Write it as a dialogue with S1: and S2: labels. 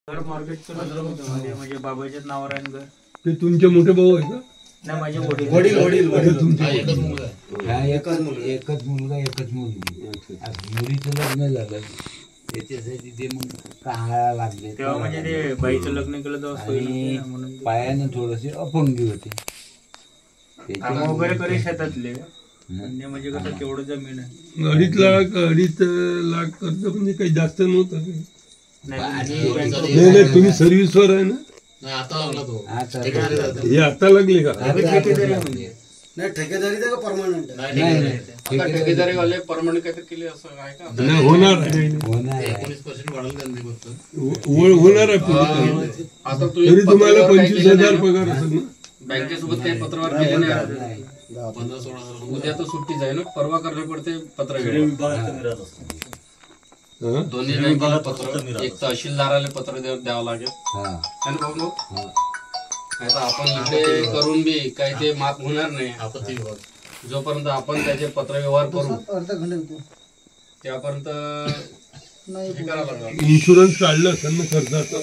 S1: म्हणजे बाबाच्याच नावावर आहे घर.
S2: ते तुमचे मोठे भाऊ आहे का?
S1: नाही, माझे वडील
S3: एकच मुलगा एकच मुलगी. मुलीचं लग्न झालं त्याच्यासाठी ते मग काळा लागले
S1: तेव्हा म्हणजे ते बाईचं लग्न केलं तेव्हा म्हणून
S3: पायानं थोडेसे अपंगी होते
S1: वगैरे करे शेतातले. म्हणजे कसं केवढं जमीन आहे.
S2: 2.5 लाख कर्ज म्हणजे काही जास्त नव्हतं.
S1: नाही,
S2: तुम्ही सर्व्हिसवर आहे ना? हे आता लागले का?
S4: नाही ठेकेदारी का परमनंट
S5: ठेकेदारी वाले परमनंट काहीतरी केले असं आहे का?
S2: नाही, होणार आहे.
S5: 19% वाढवलं त्यांनी फक्त.
S2: होणार आहे.
S5: आता
S2: तरी तुम्हाला 25,000 पगार असेल ना?
S5: बँकेसोबत काही पत्रव्यवहार केले नाही. 15-16 उद्या तर सुट्टीच आहे ना, परवा करणे पडते पत्रव्यवहार. दोन्ही बँकेला पत्र, एक तहसीलदाराला पत्र द्यावं लागेल. आणि बघू नाही तर आपण इकडे करून बी काही ते माफ होणार नाही. आपत्ती विभाग जोपर्यंत आपण त्याचे पत्रव्यवहार करू त्यापर्यंत हे करावं लागणार.
S2: इन्शुरन्स काढलं असेल ना खर्चाचं?